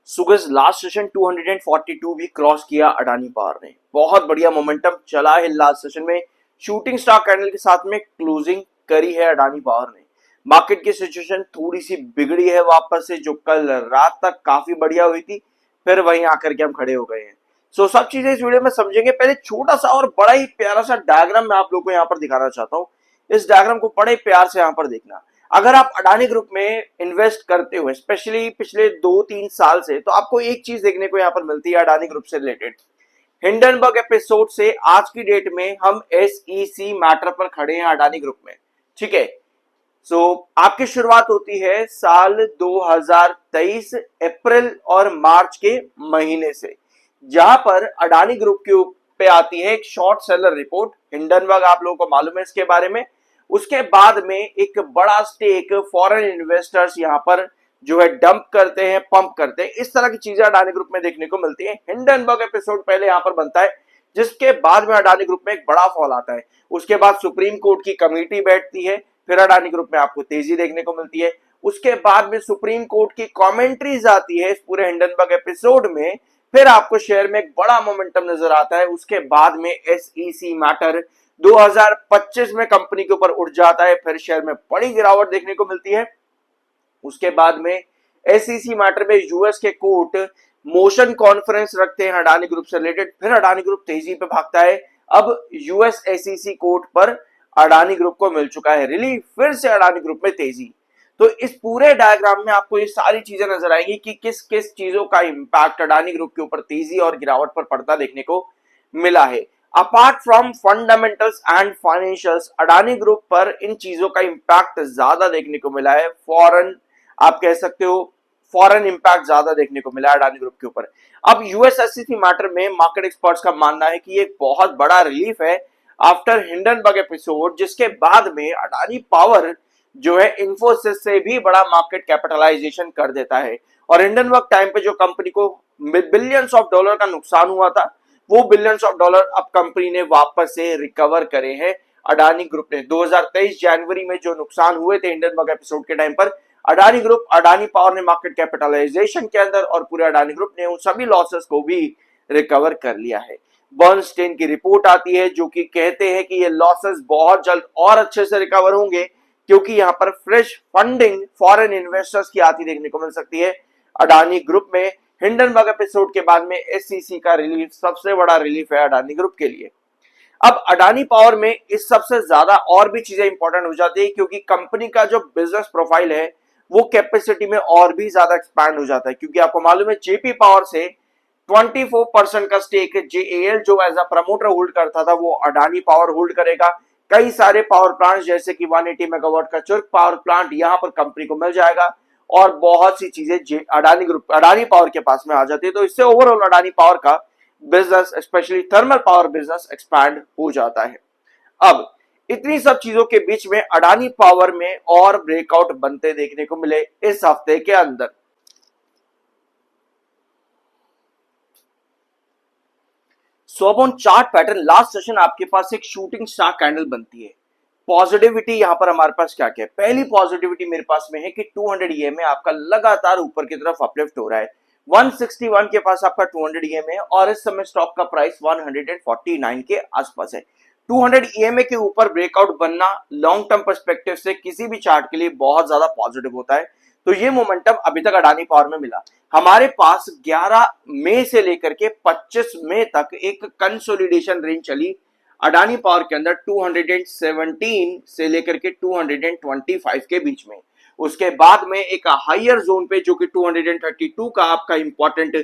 सुगज last session 242 भी cross किया Adani power ने। बहुत बढ़िया मोमेंटम चला है लास्ट सेशन में। शूटिंग स्टार कैंडल के साथ में क्लोजिंग करी है अडानी पावर ने। मार्केट की सिचुएशन थोड़ी सी बिगड़ी है वापस से, जो कल रात तक काफी बढ़िया हुई थी, फिर वहीं आकर के हम खड़े हो गए हैं। सो सब चीजें इस वीडियो में समझेंगे। पहले छोटा सा और बड़ा ही प्यारा सा डायग्राम मैं आप लोगों को यहाँ पर दिखाना चाहता हूँ। इस डायग्राम को बड़े प्यार से यहाँ पर देखना। अगर आप अडानी ग्रुप में इन्वेस्ट करते हो स्पेशली पिछले 2-3 साल से, तो आपको एक चीज देखने को यहाँ पर मिलती है अडानी ग्रुप से रिलेटेड। हिंडनबर्ग एपिसोड से आज की डेट में हम SEC मैटर पर खड़े हैं अडानी ग्रुप में। ठीक है, आपकी शुरुआत होती है साल 2023 अप्रैल और मार्च के महीने से, जहां पर अडानी ग्रुप के पे आती है एक शॉर्ट सेलर रिपोर्ट। हिंडनबर्ग आप लोगों को मालूम है इसके बारे में। उसके बाद में एक बड़ा स्टेक फॉरेन इन्वेस्टर्स यहां पर जो है डंप करते हैं, पंप करते हैं। इस तरह की चीजें अडानी ग्रुप में देखने को मिलती है। हिंडनबर्ग एपिसोड पहले यहां पर बनता है, जिसके बाद में अडानी ग्रुप में एक बड़ा फॉल आता है। उसके बाद सुप्रीम कोर्ट की कमेटी बैठती है, फिर अडानी ग्रुप में आपको तेजी देखने को मिलती है। उसके बाद में सुप्रीम कोर्ट की कमेंट्रीज आती है इस पूरे हिंडनबर्ग एपिसोड में, फिर आपको शेयर में एक बड़ा मोमेंटम नजर आता है। उसके बाद में SEC मैटर 2025 में कंपनी के ऊपर उठ जाता है, फिर शेयर में बड़ी गिरावट देखने को मिलती है। उसके बाद में SEC मैटर में यूएस के कोर्ट मोशन कॉन्फ्रेंस रखते हैं अडानी ग्रुप से रिलेटेड, फिर अडानी ग्रुप तेजी पे भागता है। अब यूएस SEC कोर्ट पर अडानी ग्रुप को मिल चुका है रिलीफ, फिर से अडानी ग्रुप में तेजी। तो इस पूरे डायग्राम में आपको ये सारी चीजें नजर आएंगी कि किस किस चीजों का इंपैक्ट अडानी ग्रुप के ऊपर तेजी और गिरावट पर पड़ता देखने को मिला है। Apart from fundamentals and financials, Adani group पर इन चीजों का इंपैक्ट ज्यादा देखने को मिला है। फॉरेन आप कह सकते हो, फॉरेन इंपैक्ट ज्यादा देखने को मिला है अडानी ग्रुप के ऊपर। अब यूएस SEC मैटर में मार्केट एक्सपर्ट्स का मानना है कि ये बहुत बड़ा रिलीफ है आफ्टर हिंडनबर्ग एपिसोड, जिसके बाद में अडानी पावर जो है इन्फोसिस से भी बड़ा मार्केट कैपिटलाइजेशन कर देता है। और हिंडनबर्ग टाइम पे जो कंपनी को बिलियंस ऑफ डॉलर का नुकसान हुआ था, वो बिलियंस ऑफ डॉलर अब कंपनी ने वापस से रिकवर करे हैं अडानी ग्रुप ने। 2023 जनवरी में जो नुकसान हुए थे हिंडनबर्ग एपिसोड के टाइम पर, अडानी ग्रुप, अडानी पावर ने मार्केट कैपिटलाइजेशन के अंदर और पूरे अडानी ग्रुप ने उन सभी लॉसेस को भी रिकवर कर लिया है। बर्नस्टेन की रिपोर्ट आती है जो कि कहते हैं कि ये लॉसेस बहुत जल्द और अच्छे से रिकवर होंगे, क्योंकि यहां पर फ्रेश फंडिंग फॉरेन इन्वेस्टर्स की आती देखने को मिल सकती है अडानी ग्रुप में। हिंडनबर्ग एपिसोड के बाद में SEC का रिलीफ सबसे बड़ा रिलीफ है अडानी ग्रुप के लिए। अब अडानी पावर में इस सबसे ज्यादा और भी चीजें इंपॉर्टेंट हो जाती है, क्योंकि कंपनी का जो बिजनेस प्रोफाइल है वो कैपेसिटी में और भी ज्यादा एक्सपैंड हो जाता है। क्योंकि आपको मालूम है जेपी पावर से 24% का स्टेक JAL जो एज अ प्रमोटर होल्ड करता था, वो अडानी पावर होल्ड करेगा। कई सारे पावर प्लांट जैसे कि 180 मेगावाट का चुर्क पावर प्लांट यहां पर कंपनी को मिल जाएगा, और बहुत सी चीजें अडानी ग्रुप, अडानी पावर के पास में आ जाती है। तो इससे ओवरऑल अडानी पावर का business, specially thermal power business, expand हो जाता है। अब इतनी सब चीजों के बीच में अडानी पावर में और ब्रेकआउट बनते देखने को मिले इस हफ्ते के अंदर। अब on chart pattern last session आपके पास एक शूटिंग स्टार कैंडल बनती है। पॉजिटिविटी यहां पर हमारे पास क्या क्या है? पहली पॉजिटिविटी मेरे पास में है कि 200 EMA आपका लगातार ऊपर की तरफ अपलिफ्ट हो रहा है। 161 के पास आपका 200 EMA है, और इस समय स्टॉक का प्राइस 149 के आसपास है। 200 EMA के ऊपर ब्रेकआउट बनना लॉन्ग टर्म पर्सपेक्टिव से किसी भी चार्ट के लिए बहुत ज्यादा पॉजिटिव होता है। तो ये मोमेंटम अभी तक अडानी पावर में मिला। हमारे पास 11 मई से लेकर के 25 मई तक एक कंसोलिडेशन रेंज चली अडानी पावर के अंदर 217 से लेकर के 225 के बीच में। उसके बाद में एक हायर जोन पे जो कि 232 का आपका इंपॉर्टेंट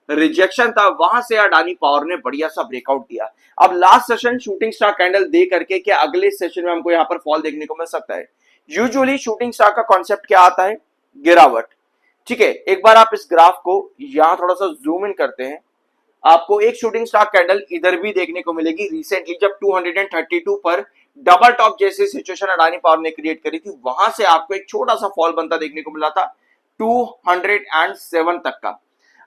रिजेक्शन था, वहां से अडानी पावर ने बढ़िया सा ब्रेकआउट दिया। अब last session shooting star candle दे करके क्या अगले सेशन में हमको यहां पर फॉल देखने को मिल सकता है? यूजुअली शूटिंग स्टार का कॉन्सेप्ट क्या आता है? गिरावट। ठीक है, एक बार आप इस ग्राफ को यहां थोड़ा सा जूम इन करते हैं, आपको एक शूटिंग स्टार कैंडल इधर भी देखने को मिलेगी। रिसेंटली जब 232 पर डबल टॉप जैसी सिचुएशन अडानी पावर ने क्रिएट करी थी, वहां से आपको एक छोटा सा फॉल बनता देखने को मिला था 207 तक का।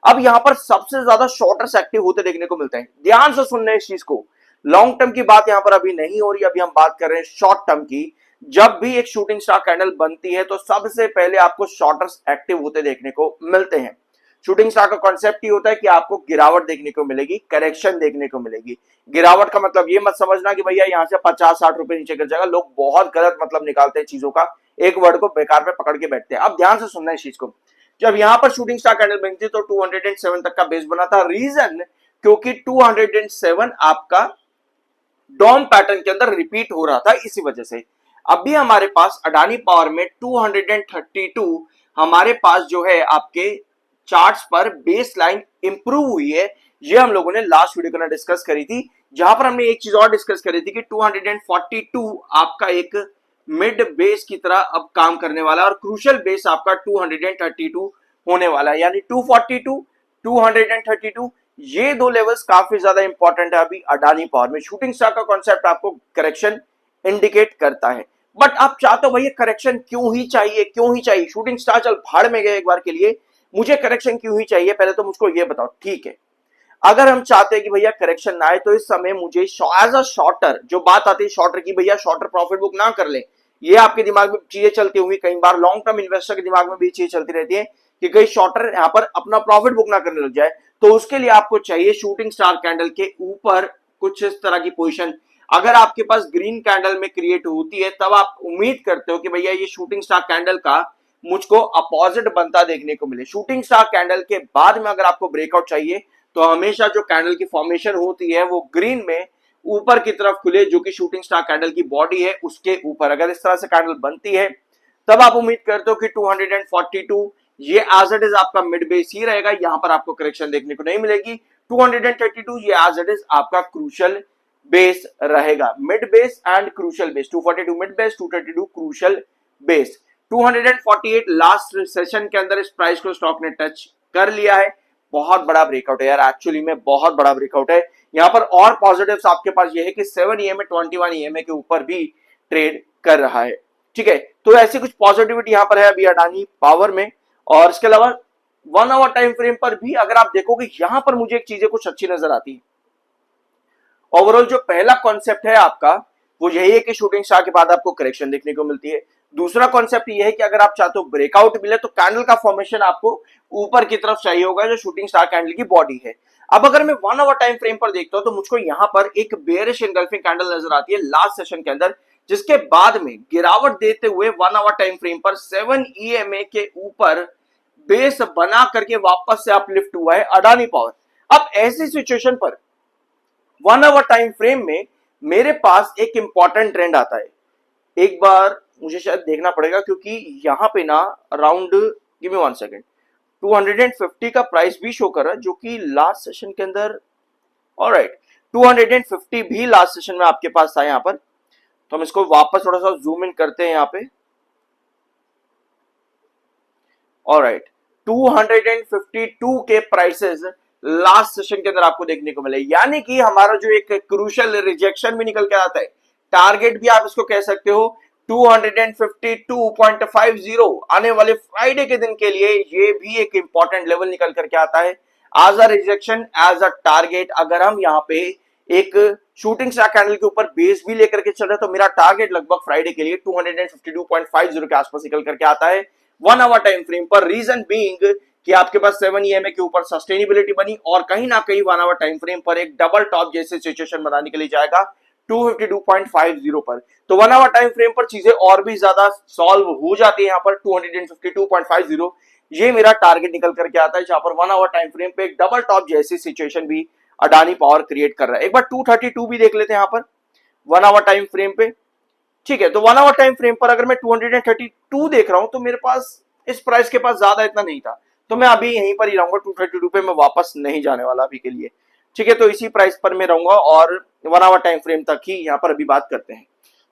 अब यहां पर सबसे ज्यादा शॉर्टर्स एक्टिव होते देखने को मिलते हैं। ध्यान से सुनना इस चीज को, लॉन्ग टर्म की बात यहां पर अभी नहीं हो रही, अभी हम बात कर रहे हैं शॉर्ट टर्म की। जब भी एक शूटिंग स्टार कैंडल बनती है तो सबसे पहले आपको शॉर्टर्स एक्टिव होते देखने को मिलते हैं। शूटिंग स्टार का कॉन्सेप्ट ही होता है कि आपको गिरावट देखने को मिलेगी, करेक्शन देखने को मिलेगी। गिरावट का मतलब ये मत समझना कि भैया यहाँ से 50-60 रुपए नीचे गिर जाएगा। लोग बहुत गलत मतलब निकालते हैं चीजों का, एक वर्ड को बेकार में पकड़ के बैठते हैं। अब ध्यान से सुनना इस चीज को। जब यहां पर शूटिंग स्टार कैंडल बनी थी तो 207 तक का बेस बना था। रीजन क्योंकि 207 आपका डॉन पैटर्न के अंदर रिपीट हो रहा था, इसी वजह से। अभी हमारे पास अडानी पावर में 232 हमारे पास जो है आपके चार्ट्स पर बेस लाइन इंप्रूव हुई है। ये हम लोगों ने लास्ट वीडियो के अंदर डिस्कस करी थी, जहां पर हमने एक चीज और डिस्कस करी थी कि 242 आपका एक मिड बेस की तरह अब काम करने वाला है और क्रूशियल बेस आपका 232 होने वाला है। यानी 242 232 ये दो लेवल्स काफी ज्यादा इंपॉर्टेंट है अभी अडानी पावर में। शूटिंग स्टार का कॉन्सेप्ट आपको करेक्शन इंडिकेट करता है, बट आप चाहते हो भैया करेक्शन क्यों ही चाहिए, क्यों ही चाहिए? शूटिंग स्टार चल भाड़ में गए एक बार के लिए, मुझे करेक्शन क्यों ही चाहिए? पहले तो मुझको ये बताओ। ठीक है, अगर हम चाहते हैं कि भैया करेक्शन ना आए तो इस समय मुझे एज अ शॉर्टर, जो बात आती है शॉर्टर की, भैया शॉर्टर प्रॉफिट बुक ना कर ले, ये आपके दिमाग में चीजें चलती हुई, कई बार लॉन्ग टर्म इन्वेस्टर के दिमाग में भी चीजें चलती रहती है कि कई शॉर्टर यहां पर अपना प्रॉफिट बुक ना करने लग जाए। तो उसके लिए आपको चाहिए शूटिंग स्टार कैंडल के ऊपर कुछ इस तरह की पोजीशन। अगर आपके पास ग्रीन कैंडल में क्रिएट होती है तब आप उम्मीद करते हो कि भैया ये शूटिंग स्टार कैंडल का मुझको अपोजिट बनता देखने को मिले। शूटिंग स्टार कैंडल के बाद में अगर आपको ब्रेकआउट चाहिए तो हमेशा जो कैंडल की फॉर्मेशन होती है वो ग्रीन में ऊपर की तरफ खुले, जो कि शूटिंग स्टार कैंडल की बॉडी है उसके ऊपर। अगर इस तरह से कैंडल बनती है तब आप उम्मीद करते हो कि 242 ये एज इट इज आपका मिड बेस ही रहेगा, यहां पर आपको करेक्शन देखने को नहीं मिलेगी। 232 ये एज इट इज आपका क्रूशियल बेस रहेगा, mid base and crucial base. 242 mid base, 232 crucial base. 248 last session के अंदर इस प्राइस को स्टॉक ने टच कर लिया है। बहुत बड़ा ब्रेकआउट है यार, एक्चुअली में बहुत बड़ा ब्रेकआउट है। यहां पर और पॉजिटिव्स आपके पास ये है कि 7 EMA 21 EMA के ऊपर भी ट्रेड कर रहा है। ठीक है, तो ऐसी कुछ पॉजिटिविटी यहां पर है अभी अडानी पावर में। और इसके अलावा 1 आवर टाइम फ्रेम पर भी अगर आप देखोगे यहां पर मुझे एक चीजें कुछ अच्छी नजर आती है। ओवरऑल जो पहला कॉन्सेप्ट है आपका वो यही है कि शूटिंग स्टार के बाद आपको करेक्शन देखने को मिलती है। दूसरा कॉन्सेप्ट ये है कि अगर आप चाहते हो ब्रेकआउट मिले तो कैंडल का फॉर्मेशन आपको ऊपर की तरफ चाहिए होगा, जो शूटिंग स्टार कैंडल की बॉडी है। अब अगर मैं 1 आवर टाइम फ्रेम पर देखता हूं तो मुझको यहां पर एक बेयरिश एंगल्फिंग कैंडल नजर आती है लास्ट सेशन के अंदर, जिसके बाद में गिरावट देते हुए 1 आवर टाइम फ्रेम पर 7 EMA के ऊपर बेस बना करके वापस से अपलिफ्ट हुआ है अडानी पावर। अब ऐसी सिचुएशन पर 1 आवर टाइम फ्रेम में मेरे पास एक इंपॉर्टेंट ट्रेंड आता है। एक बार मुझे शायद देखना पड़ेगा क्योंकि यहां पे ना अराउंड, गिव मी 1 सेकेंड, 250 का प्राइस भी शो कर रहा है, जो कि लास्ट सेशन के अंदर, ऑलराइट 250 भी लास्ट सेशन में आपके पास था यहां पर। तो हम इसको वापस थोड़ा सा जूम इन करते हैं यहां पे। ऑलराइट 252 के प्राइसेस लास्ट सेशन के अंदर आपको देखने को मिले, यानी कि हमारा जो एक क्रूशियल रिजेक्शन भी निकल के आता है, टारगेट भी आप इसको कह सकते हो 252.50 आने वाले फ्राइडे के दिन के लिए ये भी एक इंपॉर्टेंट लेवल निकल करके आता है as a rejection, as a target. अगर हम यहाँ पे एक शूटिंग स्टार कैंडल के ऊपर बेस भी लेकर के चल रहे तो मेरा टारगेट लगभग फ्राइडे के लिए 252.50 के आसपास निकल करके आता है 1 आवर टाइम फ्रेम पर। रीजन बीइंग कि आपके पास 7 EMA के ऊपर सस्टेनेबिलिटी बनी और कहीं ना कहीं 1 आवर टाइम फ्रेम पर एक डबल टॉप जैसे सिचुएशन बनाने के लिए जाएगा 252.50 पर। तो 1 आवर टाइम फ्रेम पर चीजें और भी ज्यादा सॉल्व हो जाती है। यहाँ पर 252.50 ये मेरा टारगेट निकल करके आता है, जहां पर 1 आवर टाइम फ्रेम पे एक डबल टॉप जैसी सिचुएशन भी अडानी पावर क्रिएट कर रहा है। एक बार 232 भी देख लेते हैं यहाँ पर 1 आवर टाइम फ्रेम पे। ठीक है, तो 1 आवर टाइम फ्रेम पर अगर मैं 232 देख रहा हूं तो मेरे पास इस प्राइस के पास ज्यादा इतना नहीं था, तो मैं अभी यहीं पर ही रहूंगा 232 पे, मैं वापस नहीं जाने वाला अभी के लिए। ठीक है, तो इसी प्राइस पर मैं रहूंगा और 1 आवर टाइम फ्रेम तक ही यहाँ पर अभी बात करते हैं।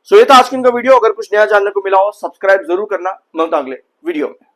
सो ये था आज की इनका वीडियो। अगर कुछ नया जानने को मिला हो सब्सक्राइब जरूर करना। मिलता हूं अगले वीडियो में।